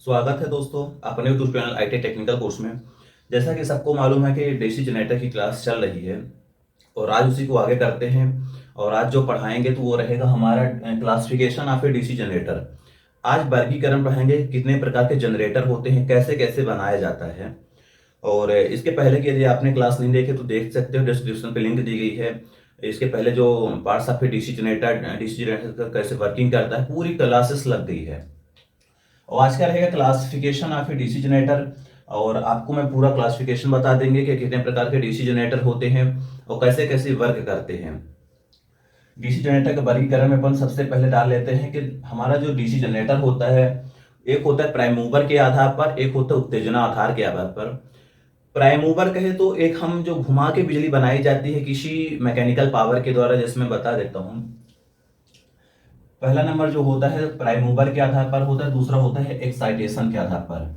स्वागत है दोस्तों अपने YouTube channel IT technical course में। जैसा कि सबको मालूम है कि डीसी जनरेटर की क्लास चल रही है और आज उसी को आगे करते हैं। और आज जो पढ़ाएंगे तो वो रहेगा हमारा classification of A DC generator. आज वर्गीकरण पढ़ाएंगे, कितने प्रकार के जनरेटर होते हैं, कैसे कैसे बनाया जाता है। और इसके पहले की यदि आपने क्लास नहीं देखे तो देख सकते हो, डिस्क्रिप्शन पे लिंक दी गई है। इसके पहले जो parts of A DC generator कैसे वर्किंग करता है, पूरी क्लासेस लग गई है। और आज का रहेगा classification of A DC generator. और आपको मैं पूरा क्लासिफिकेशन बता देंगे कि कितने प्रकार के डीसी जनरेटर होते हैं और कैसे कैसे वर्क करते हैं। डीसी जनरेटर का वर्गीकरण में अपन सबसे पहले डाल लेते हैं कि हमारा जो डीसी जनरेटर होता है, एक होता है प्राइम मूवर के आधार पर, एक होता है उत्तेजना आधार के आधार पर। प्राइम मूवर कहे तो एक हम जो घुमा के बिजली बनाई जाती है किसी मैकेनिकल पावर के द्वारा, जैसे मैं बता देता हूँ। पहला नंबर जो होता है प्राइम मूवर के आधार पर होता है, दूसरा होता है एक्साइटेशन के आधार पर।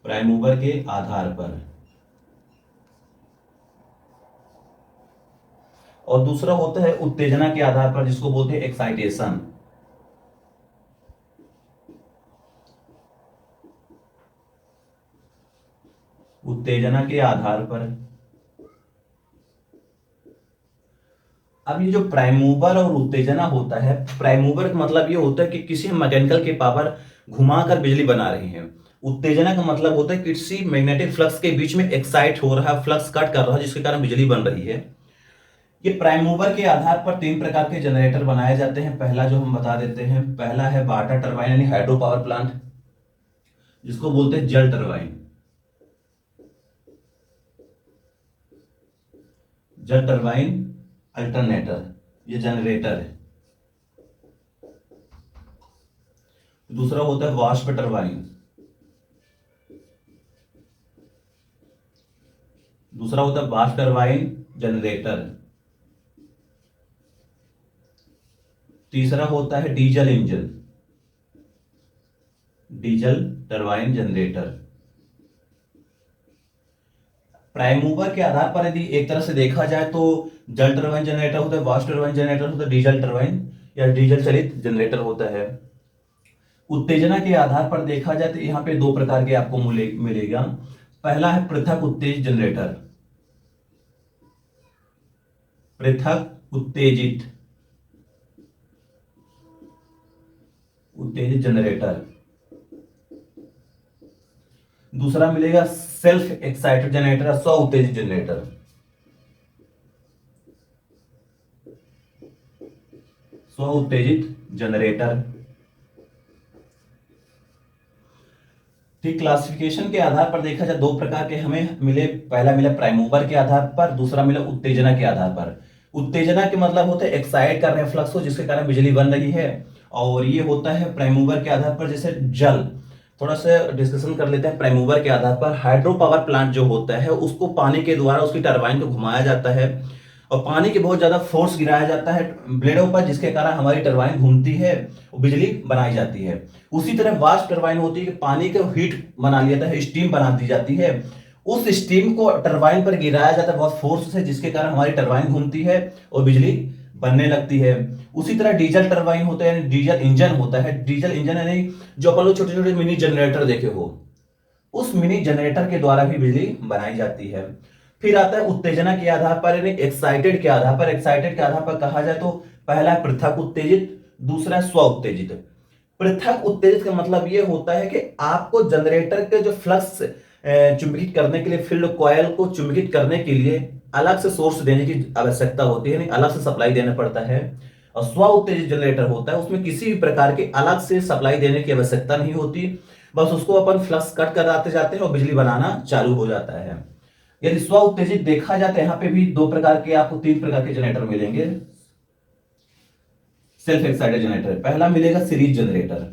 प्राइम मूवर के आधार पर और दूसरा होता है उत्तेजना के आधार पर, जिसको बोलते हैं एक्साइटेशन। उत्तेजना के आधार पर। अब ये जो प्राइम मूवर और उत्तेजना होता है, प्राइम मूवर का मतलब ये होता है कि किसी मैकेनिकल के पावर घुमाकर बिजली बना रही है। उत्तेजना का मतलब होता है किसी मैग्नेटिक फ्लक्स के बीच में एक्साइट हो रहा है, फ्लक्स कट कर रहा है, जिसके कारण बिजली बन रही है। ये प्राइम मूवर के आधार पर तीन प्रकार के जनरेटर बनाए जाते हैं। पहला जो हम बता देते हैं, पहला है वाटर टरबाइन यानी हाइड्रो पावर प्लांट, जिसको बोलते हैं जल टरबाइन। जल टरबाइन अल्टरनेटर, ये जनरेटर है। दूसरा होता है वाष्प टरबाइन। दूसरा होता है वाष्प टरबाइन जनरेटर। तीसरा होता है diesel engine, diesel turbine generator. Prime mover के आधार पर यदि एक तरह से देखा जाए तो जल टरबाइन जनरेटर होता है, वाष्प टरबाइन जनरेटर होता है, डीजल टरबाइन या डीजल चलित जनरेटर होता है। उत्तेजना के आधार पर देखा जाए तो यहां पे दो प्रकार के आपको मिलेगा। पहला है पृथक उत्तेजित जनरेटर, पृथक उत्तेजित उत्तेजित जनरेटर। दूसरा मिलेगा सेल्फ एक्साइटेड जनरेटर, स्व उत्तेजित जनरेटर। स्व उत्तेजित जनरेटर। ठीक, क्लासिफिकेशन के आधार पर देखा जाए दो प्रकार के हमें मिले। पहला मिला प्राइम मूवर के आधार पर, दूसरा मिला उत्तेजना के आधार पर। उत्तेजना के मतलब होता है एक्साइट कर रहे हैं फ्लक्स को, जिसके कारण बिजली बन रही है। और ये होता है प्राइम मूवर के आधार पर, जैसे जल। थोड़ा सा डिस्कशन कर लेते हैं। प्राइम मूवर के आधार पर हाइड्रो पावर प्लांट जो होता है उसको पानी के द्वारा उसकी टरबाइन को घुमाया जाता है और पानी के बहुत ज्यादा फोर्स गिराया जाता है ब्लेडों पर, जिसके कारण हमारी टरबाइन घूमती है और बिजली बनाई जाती है। उसी तरह वाष्प टरबाइन होती है कि पानी को हीट बना लिया जाता है, स्टीम बना दी जाती है। उस स्टीम को टरबाइन पर गिराया जाता है बहुत फोर्स से, जिसके कारण हमारी टरबाइन घूमती है और बिजली बनने लगती है। उसी तरह डीजल टरबाइन होता है, यानी डीजल इंजन होता है। डीजल इंजन यानी जो अपन लोग छोटे छोटे मिनी जनरेटर देखे हो, उस मिनी जनरेटर के द्वारा भी बिजली बनाई जाती है। फिर आता है उत्तेजना के आधार पर यानी एक्साइटेड के आधार पर। एक्साइटेड के आधार पर कहा जाए तो पहला है पृथक उत्तेजित, दूसरा है स्व उत्तेजित। पृथक उत्तेजित का मतलब यह होता है कि आपको जनरेटर के जो फ्लक्स चुंबकित करने के लिए, फील्ड कॉयल को चुंबकित करने के लिए अलग से सोर्स देने की आवश्यकता होती है, यानी अलग से सप्लाई देना पड़ता है। और स्व उत्तेजित जनरेटर होता है, उसमें किसी भी प्रकार के अलग से सप्लाई देने की आवश्यकता नहीं होती, बस उसको अपन फ्लक्स कट कराते जाते हैं और बिजली बनाना चालू हो जाता है। यदि स्व उत्तेजित देखा जाता है, यहां पे भी दो प्रकार के आपको तीन प्रकार के जनरेटर मिलेंगे। सेल्फ एक्साइटेड जनरेटर पहला मिलेगा सीरीज जनरेटर,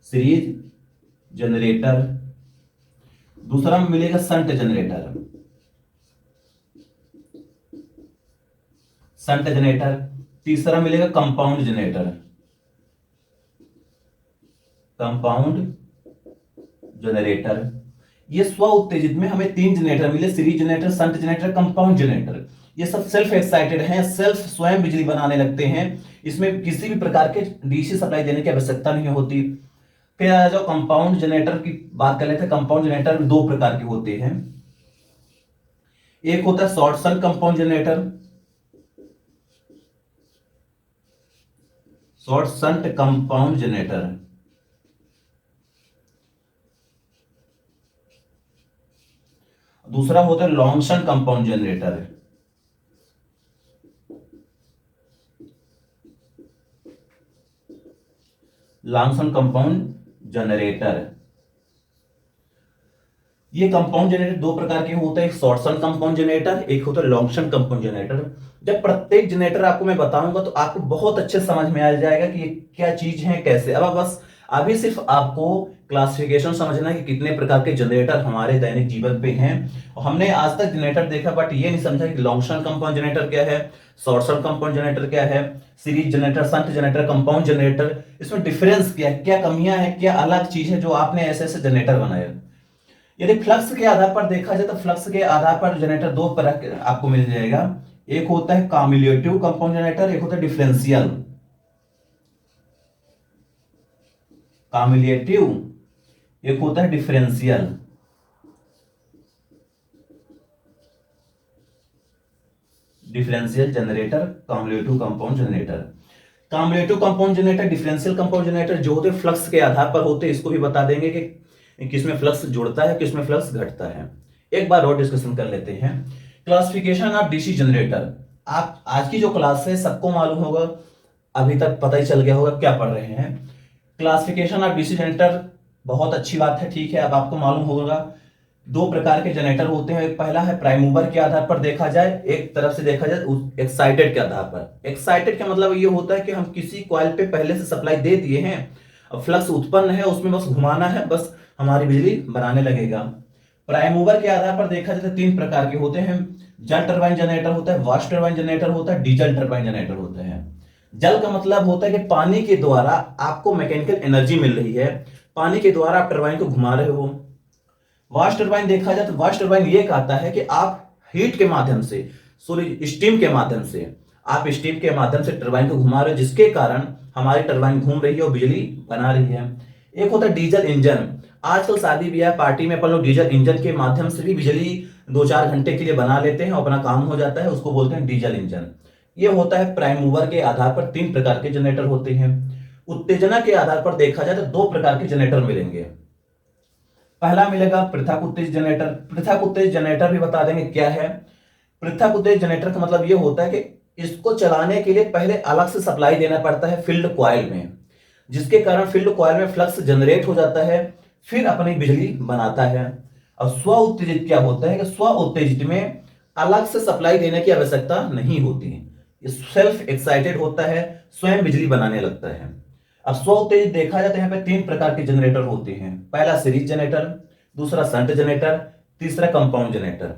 सीरीज जनरेटर। दूसरा मिलेगा संट जनरेटर, संट जनरेटर। तीसरा मिलेगा कंपाउंड जनरेटर, कंपाउंड जनरेटर। ये स्व उत्तेजित में हमें तीन जनरेटर मिले, series generator, shunt generator, compound generator. ये सब सेल्फ एक्साइटेड हैं, सेल्फ स्वयं बिजली बनाने लगते हैं। इसमें किसी भी प्रकार के डीसी सप्लाई देने की आवश्यकता नहीं होती। फिर आ जाओ कंपाउंड जनरेटर की बात कर लेते हैं। कंपाउंड जनरेटर दो प्रकार के होते हैं। एक होता है short circuit compound generator, short shunt compound generator. दूसरा होता है long shunt compound generator. Long shunt compound generator, ये कंपाउंड जनरेटर दो प्रकार के होते हैं, एक शॉर्ट शंट कंपाउंड जनरेटर, एक होता है लॉन्ग शंट कंपाउंड जनरेटर। जब प्रत्येक जनरेटर आपको मैं बताऊंगा तो आपको बहुत अच्छे समझ में आ जाएगा कि ये क्या चीज है, कैसे। अब बस अभी सिर्फ आपको क्लासिफिकेशन समझना है कि कितने प्रकार के जनरेटर हमारे दैनिक जीवन पे हैं। और हमने आज तक जनरेटर देखा बट ये नहीं समझा कि लॉन्ग शंट कंपाउंड जनरेटर क्या है, शॉर्ट शंट कंपाउंड जनरेटर क्या है, series generator, shunt generator, compound generator, इसमें डिफरेंस क्या है, क्या कमियां हैं, क्या अलग चीज है जो आपने ऐसे ऐसे जनरेटर बनाए। यदि फ्लक्स के आधार पर देखा जाए तो फ्लक्स के आधार पर जनरेटर दो तरह आपको मिल जाएगा। एक होता है कम्युलेटिव कंपाउंड जनरेटर, एक होता है डिफरेंशियल। कम्युलेटिव, एक होता है differential. Differential generator, cumulative compound generator. Cumulative compound generator, differential compound generator जो होते फ्लक्स के आधार पर होते, इसको भी बता देंगे कि किसमें फ्लक्स जुड़ता है, किसमें फ्लक्स घटता है। एक बार और डिस्कशन कर लेते हैं। Classification of DC generator. आप आज की जो क्लास है सबको मालूम होगा, अभी तक पता ही चल गया होगा क्या पढ़ रहे हैं। क्लासिफिकेशन ऑफ डीसी जनरेटर बहुत अच्छी बात है, ठीक है। अब आपको मालूम होगा दो प्रकार के जनरेटर होते हैं। एक पहला है प्राइम मूवर के आधार पर देखा जाए, एक तरफ से देखा जाए एक्साइटेड के आधार पर। एक्साइटेड का मतलब ये होता है कि हम किसी कॉइल पे पहले से सप्लाई दे दिए हैं, अब फ्लक्स उत्पन्न है, उसमें बस घुमाना है, बस हमारी बिजली बनाने लगेगा। प्राइम मूवर के आधार पर देखा जाए तो तीन प्रकार के होते हैं। जल टरबाइन जनरेटर होता है, वाष्प टरबाइन जनरेटर होता है, डीजल टरबाइन जनरेटर होता है। जल का मतलब होता है कि पानी के द्वारा आपको मैकेनिकल एनर्जी मिल रही है, पानी के द्वारा आप टरबाइन को घुमा रहे हो। वाष्प टरबाइन देखा जाए तो वाष्प टरबाइन ये कहता है कि आप हीट के माध्यम से, सॉरी स्टीम के माध्यम से, आप स्टीम के माध्यम से टरबाइन को घुमा रहे हो, जिसके कारण हमारी टरबाइन घूम रही है और बिजली बना रही है। एक होता है डीजल इंजन। आजकल शादी ब्याह पार्टी में अपन लोग डीजल इंजन के माध्यम से भी बिजली 2-4 घंटे के लिए बना लेते हैं और अपना काम हो जाता है, उसको बोलते हैं डीजल इंजन। ये होता है प्राइम मूवर के आधार पर तीन प्रकार के जनरेटर होते हैं। उत्तेजना के आधार पर देखा जाए तो दो प्रकार के जनरेटर मिलेंगे। पहला मिलेगा पृथक उत्तेजित जनरेटर। पृथक उत्तेजित जनरेटर भी बता देंगे क्या है। पृथक उत्तेजित जनरेटर का मतलब यह होता है कि इसको चलाने के लिए पहले अलग से सप्लाई देना पड़ता है फील्ड कॉइल में, जिसके कारण फील्ड कॉइल में फ्लक्स जनरेट हो जाता है, फिर अपनी बिजली बनाता है। और स्व उत्तेजित क्या होता है कि स्व उत्तेजित में अलग से सप्लाई देने की आवश्यकता नहीं होती है, ये सेल्फ एक्साइटेड होता है, स्वयं बिजली बनाने लगता है। अब स्व उत्तेजित देखा जाता है, यहाँ पे तीन प्रकार के जनरेटर होते हैं। पहला सीरीज जनरेटर, दूसरा शंट जनरेटर, तीसरा कंपाउंड जनरेटर।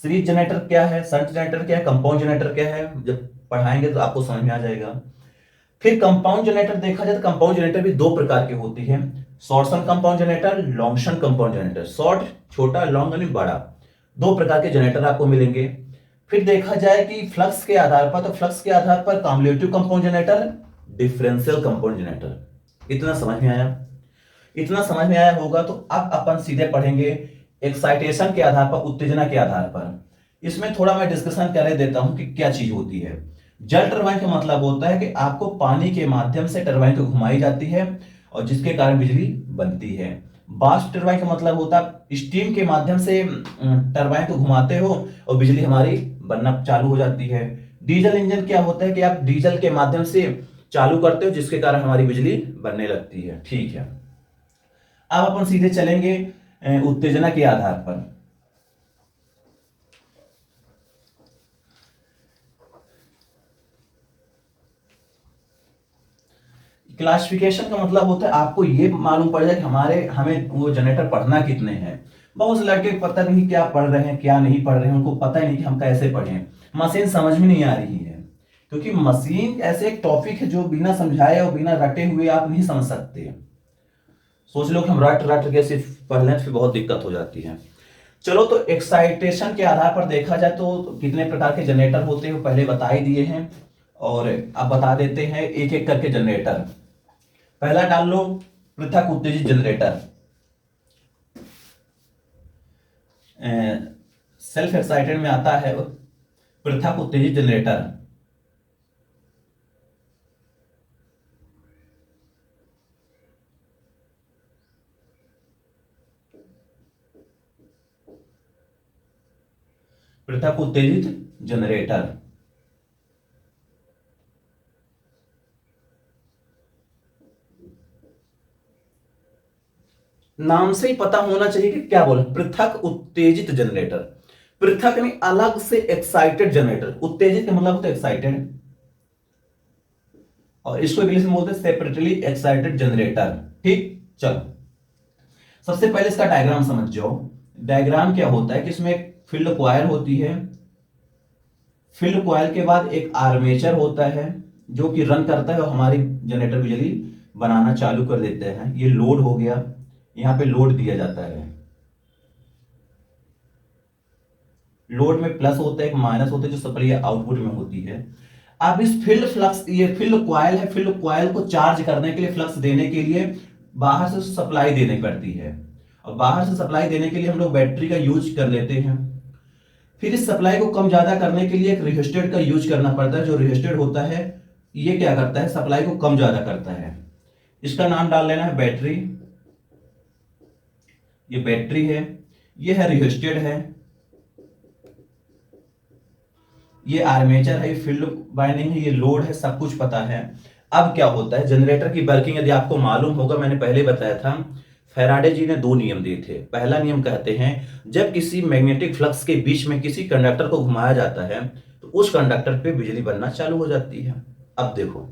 सीरीज जनरेटर क्या है, शंट जनरेटर क्या है, कंपाउंड जनरेटर क्या है, जब पढ़ाएंगे तो आपको समझ में आ जाएगा। फिर कंपाउंड जनरेटर देखा जाए तो कंपाउंड जनरेटर भी दो प्रकार के होती है। Short shunt compound generator, long shunt compound generator. Short छोटा, लॉन्ग यानी बड़ा, दो प्रकार के जनरेटर आपको मिलेंगे। फिर देखा जाए कि फ्लक्स के आधार पर, तो फ्लक्स के आधार पर cumulative compound generator, differential compound generator. इतना समझ में आया? इतना समझ में आया होगा तो अब अपन सीधे पढ़ेंगे एक्साइटेशन के आधार पर, उत्तेजना के आधार पर। इसमें थोड़ा मैं डिस्कशन कर देता हूं कि क्या चीज होती है। जल टरबाइन का मतलब होता है कि आपको पानी के माध्यम से टरबाइन को घुमाई जाती है और जिसके कारण बिजली बनती है। वाष्प टरबाइन का मतलब होता है स्टीम के माध्यम से टरबाइन को घुमाते हो और बिजली हमारी बनना चालू हो जाती है। डीजल इंजन क्या होता है कि आप डीजल के माध्यम से चालू करते हो, जिसके कारण हमारी बिजली बनने लगती है। ठीक है, अब अपन सीधे चलेंगे उत्तेजना के आधार पर। क्लासिफिकेशन का मतलब होता है आपको ये मालूम पड़ जाए कि हमें वो जनरेटर पढ़ना कितने हैं। बहुत से लड़के पता नहीं क्या पढ़ रहे हैं, क्या नहीं पढ़ रहे हैं, उनको पता ही नहीं कि हम कैसे पढ़ें। मशीन समझ में नहीं आ रही है, क्योंकि मशीन ऐसे एक टॉपिक है जो बिना समझाए और बिना रटे हुए आप नहीं समझ सकते। सोच लो कि हम रट रट के सिर्फ पढ़ लें तो फिर बहुत दिक्कत हो जाती है। चलो तो एक्साइटेशन के आधार पर देखा जाए तो कितने प्रकार के जनरेटर होते हैं वो पहले बता ही दिए हैं, और अब बता देते हैं एक एक करके जनरेटर। पहला डाल लो पृथक उत्तेजित जनरेटर। सेल्फ एक्साइटेड में आता है पृथक उत्तेजित जनरेटर। पृथक उत्तेजित जनरेटर। नाम से ही पता होना चाहिए कि क्या बोला, पृथक उत्तेजित जनरेटर। पृथक नहीं, अलग से एक्साइटेड जनरेटर। उत्तेजित का मतलब होता है एक्साइटेड, और इसको इंग्लिश में बोलते हैं सेपरेटली एक्साइटेड जनरेटर। ठीक, चलो सबसे पहले इसका डायग्राम समझ जाओ। डायग्राम क्या होता है कि इसमें एक फील्ड कॉइल होती है, फील्ड कॉइल के बाद एक आर्मेचर होता है जो कि रन करता है और हमारी जनरेटर बिजली बनाना चालू कर देते हैं। ये लोड हो गया, यहां पे लोड दिया जाता है। लोड में प्लस होता है, एक माइनस होता है जो सप्लाई आउटपुट में होती है। अब इस फील्ड फ्लक्स, ये फील्ड कॉइल है, फील्ड कॉइल को चार्ज करने के लिए, फ्लक्स देने के लिए बाहर से सप्लाई देनी पड़ती है, और बाहर से सप्लाई देने के लिए हम लोग बैटरी का यूज कर लेते हैं। फिर इस सप्लाई को कम ज्यादा करने के लिए एक रियोस्टेट का यूज करना पड़ता है। जो रियोस्टेट होता है ये क्या करता है, सप्लाई को कम ज्यादा करता है। इसका नाम डाल लेना है बैटरी। ये बैटरी है, ये है रियोस्टेट है, ये आर्मेचर है, ये फील्ड वाइंडिंग है, ये लोड है, सब कुछ पता है। अब क्या होता है जनरेटर की वर्किंग यदि आपको मालूम होगा, मैंने पहले बताया था, फैराडे जी ने दो नियम दिए थे। पहला नियम कहते हैं जब किसी मैग्नेटिक फ्लक्स के बीच में किसी कंडक्टर को घुमाया जाता है तो उस कंडक्टर पे बिजली बनना चालू हो जाती है। अब देखो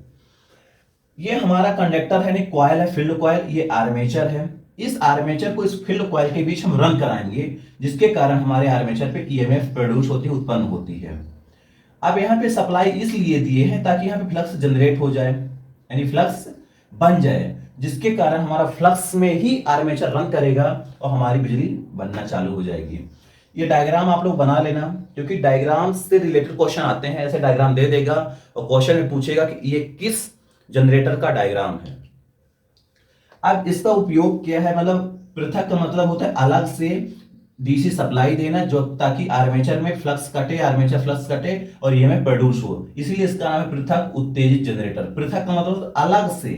ये हमारा कंडक्टर है, नहीं कॉइल है, फील्ड कॉइल, ये आर्मेचर है। इस आर्मेचर को इस फील्ड कॉइल के बीच हम रन कराएंगे, जिसके कारण हमारे आर्मेचर पे ईएमएफ प्रोड्यूस होती है, उत्पन्न होती है। अब यहाँ पे सप्लाई इसलिए दिए हैं ताकि यहाँ पे फ्लक्स जनरेट हो जाए, यानी फ्लक्स बन जाए, जिसके कारण हमारा फ्लक्स में ही आर्मेचर रन करेगा और हमारी बिजली बनना चालू हो जाएगी। ये डायग्राम आप लोग बना लेना, क्योंकि डायग्राम से रिलेटेड क्वेश्चन आते हैं। ऐसे डायग्राम दे देगा और क्वेश्चन में पूछेगा कि ये किस जनरेटर का डायग्राम है। अब इसका उपयोग क्या है, मतलब पृथक का मतलब होता है अलग से डीसी सप्लाई देना, जो ताकि आर्मेचर में फ्लक्स कटे, आर्मेचर फ्लक्स कटे और ये में प्रोड्यूस हो, इसीलिए इसका नाम है पृथक उत्तेजित जनरेटर। पृथक का मतलब अलग से,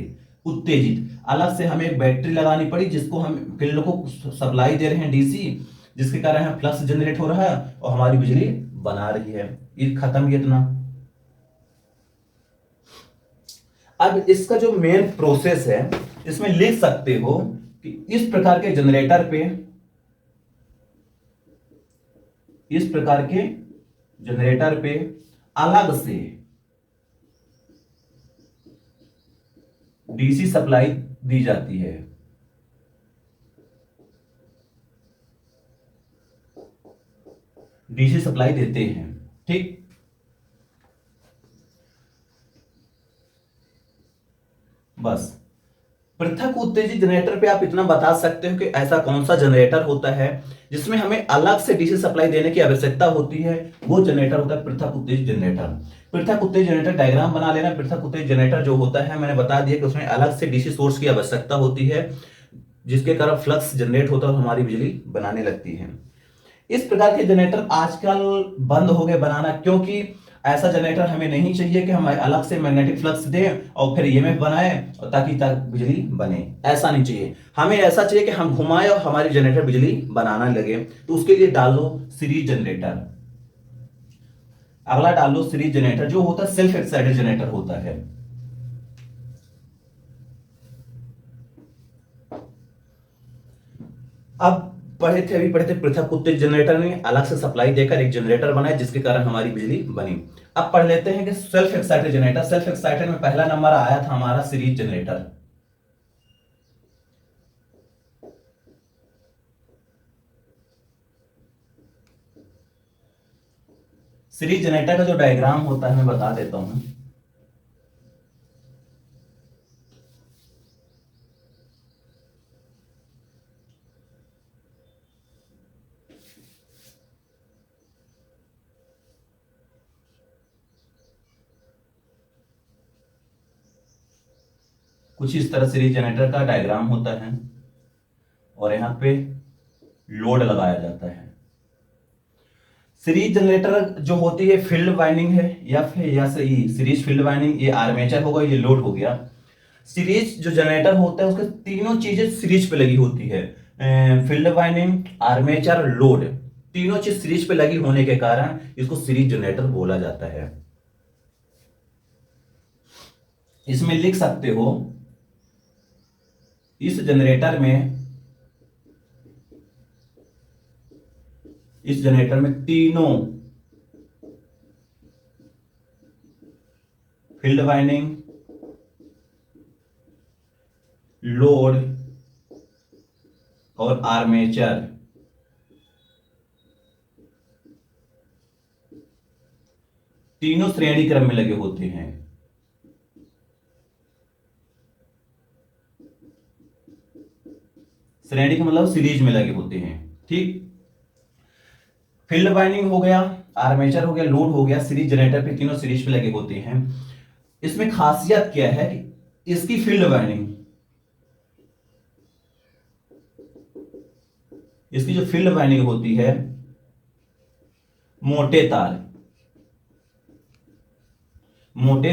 उत्तेजित अलग से हमें एक बैटरी लगानी पड़ी जिसको हम फील्ड को सप्लाई दे रहे हैं डीसी, जिसके कारण हम फ्लक्स जनरेट हो रहा है और हमारी बिजली बना रही है। ये खत्म ये इतना। अब इसका जो मेन प्रोसेस है इसमें लिख सकते हो कि इस प्रकार के जनरेटर पे, इस प्रकार के जनरेटर पे अलग से डीसी सप्लाई दी जाती है। डीसी सप्लाई देते हैं, ठीक। बस पृथक उत्तेजित जनरेटर पे आप इतना बता सकते हो कि ऐसा कौन सा जनरेटर होता है जिसमें हमें अलग से डीसी सप्लाई देने की आवश्यकता होती है, वो जनरेटर होता है पृथक उत्तेजित जनरेटर। पृथक उत्तेजित जनरेटर डायग्राम बना लेना। पृथक उत्तेजित जनरेटर जो होता है मैंने बता दिया कि उसमें अलग से डीसी सोर्स की आवश्यकता होती है, जिसके कारण फ्लक्स जनरेट होता है और हमारी बिजली बनाने लगती है। इस प्रकार के जनरेटर आजकल बंद हो गए बनाना, क्योंकि ऐसा जनरेटर हमें नहीं चाहिए कि हम अलग से मैग्नेटिक फ्लक्स दें और फिर ईएमएफ बनाए और ताकि बिजली बने। ऐसा नहीं चाहिए, हमें ऐसा चाहिए कि हम घुमाए और हमारी जनरेटर बिजली बनाना लगे। तो उसके लिए डाल लो सीरीज जनरेटर। अगला डाल लो सीरीज जनरेटर, जो होता है सेल्फ एक्साइटेड जनरेटर होता है। अब अभी पढ़े थे पृथक उत्तेजित जनरेटर ने अलग से सप्लाई देकर एक जनरेटर बनाया जिसके कारण हमारी बिजली बनी। अब पढ़ लेते हैं कि self excited generator. Self excited में पहला नंबर आया था हमारा सीरीज जनरेटर। सीरीज जनरेटर का जो डायग्राम होता है मैं बता देता हूं। कुछ इस तरह सीरीज जनरेटर का डायग्राम होता है और यहाँ पे लोड लगाया जाता है। सीरीज जनरेटर जो होती है फील्ड वाइंडिंग है या फिर या सही सीरीज फील्ड वाइंडिंग, ये आर्मेचर होगा, ये लोड हो गया। सीरीज जो जनरेटर होता है उसके तीनों चीजें सीरीज पे लगी होती है, फील्ड वाइंडिंग, आर्मेचर, लोड, तीनों चीज सीरीज पे लगी होने के कारण इसको सीरीज जनरेटर बोला जाता है। इसमें लिख सकते हो इस जनरेटर में तीनों फील्ड वाइंडिंग, लोड और आर्मेचर तीनों श्रेणी क्रम में लगे होते हैं। श्रेणी का मतलब सीरीज में लगे होते हैं। ठीक, फील्ड वाइंडिंग हो गया, आर्मेचर हो गया, लोड हो गया, सीरीज जनरेटर पे तीनों सीरीज पे लगे होते हैं। इसमें खासियत क्या है कि इसकी फील्ड वाइंडिंग, इसकी जो फील्ड वाइंडिंग होती है मोटे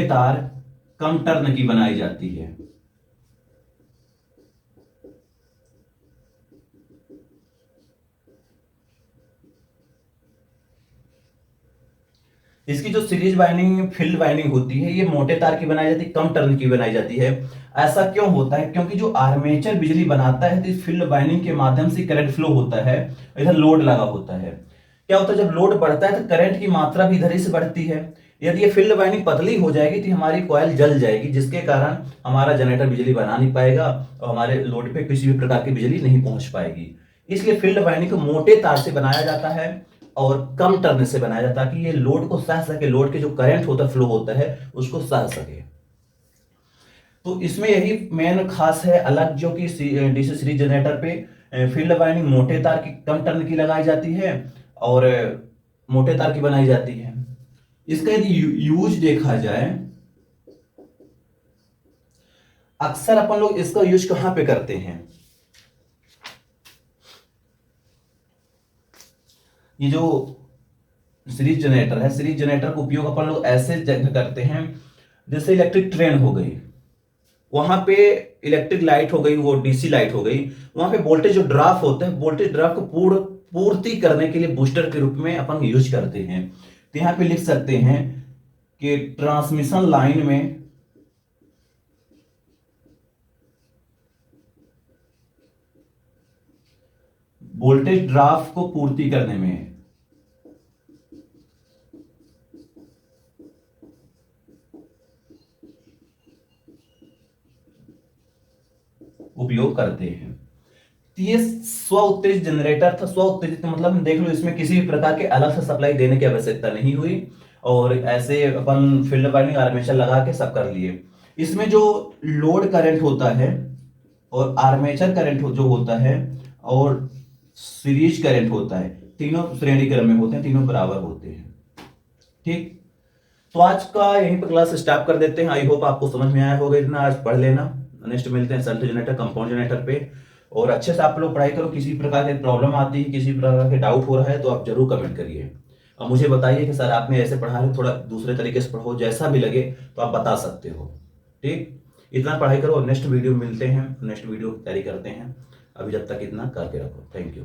तार कम टर्न की बनाई जाती है। इसकी जो सीरीज वाइंडिंग फील्ड वाइंडिंग होती है ये मोटे तार की बनाई जाती है, कम टर्न की बनाई जाती है। ऐसा क्यों होता है? क्योंकि जो आर्मेचर बिजली बनाता है तो इस फील्ड वाइंडिंग के माध्यम से करंट फ्लो होता है, इधर लोड लगा होता है। क्या होता है, जब लोड बढ़ता है तो करंट की मात्रा भी इधर ही से बढ़ती है। यदि ये फील्ड वाइंडिंग पतली हो जाएगी तो हमारी कॉइल जल जाएगी, जिसके कारण हमारा जनरेटर बिजली बना नहीं पाएगा और हमारे लोड पे किसी भी प्रकार की बिजली नहीं पहुंच पाएगी। इसलिए फील्ड वाइंडिंग को मोटे तार से बनाया जाता है और कम टर्न से बनाया जाता है ताकि ये लोड को सह सके, लोड के जो करंट होता है, फ्लो होता है, उसको सह सके। तो इसमें यही मेन खास है अलग, जो कि डीसी सीरीज जनरेटर पे फील्ड वाइंडिंग मोटे तार की कम टर्न की लगाई जाती है और मोटे तार की बनाई जाती है। इसका यदि यूज देखा जाए, अक्सर अपन लोग इसका यूज कहां पे करते हैं? ये जो सीरीज जनरेटर है, सीरीज जनरेटर का उपयोग अपन लोग ऐसे जगह करते हैं जैसे इलेक्ट्रिक ट्रेन हो गई, वहां पे इलेक्ट्रिक लाइट हो गई, वो डीसी लाइट हो गई, वहां पे वोल्टेज जो ड्रॉप होता है, वोल्टेज ड्रॉप को पूर्ति करने के लिए बूस्टर के रूप में अपन यूज करते हैं। तो यहां पे लिख सकते हैं कि ट्रांसमिशन लाइन में वोल्टेज ड्रॉप को पूर्ति करने में उपयोग करते हैं। तो ये स्व उत्तेजित जनरेटर था। स्व उत्तेजित मतलब देख लो, इसमें किसी भी प्रकार के अलग से सप्लाई देने की आवश्यकता नहीं हुई और ऐसे अपन फील्ड वाइंडिंग आर्मेचर लगा के सब कर लिए। इसमें जो लोड करंट होता है और आर्मेचर करंट जो होता है और सीरीज करंट होता है, तीनों श्रेणी क्रम में होते हैं, तीनों बराबर होते हैं। ठीक, तो आज का यहीं पर क्लास स्टॉप कर देते हैं। आई होप आपको समझ में आया होगा, इतना आज पढ़ लेना। नेक्स्ट मिलते हैं सेल्फ जनरेटर, कंपाउंड जनरेटर पे, और अच्छे से आप लोग पढ़ाई करो। किसी प्रकार की प्रॉब्लम आती है, किसी प्रकार के डाउट हो रहा है तो आप जरूर कमेंट करिए और मुझे बताइए कि सर आपने ऐसे पढ़ा है, थोड़ा दूसरे तरीके से पढ़ो, जैसा भी लगे तो आप बता सकते हो। ठीक, इतना पढ़ाई करो और नेक्स्ट वीडियो मिलते हैं, नेक्स्ट वीडियो की तैयारी करते हैं। अभी जब तक इतना करके रखो। Thank you.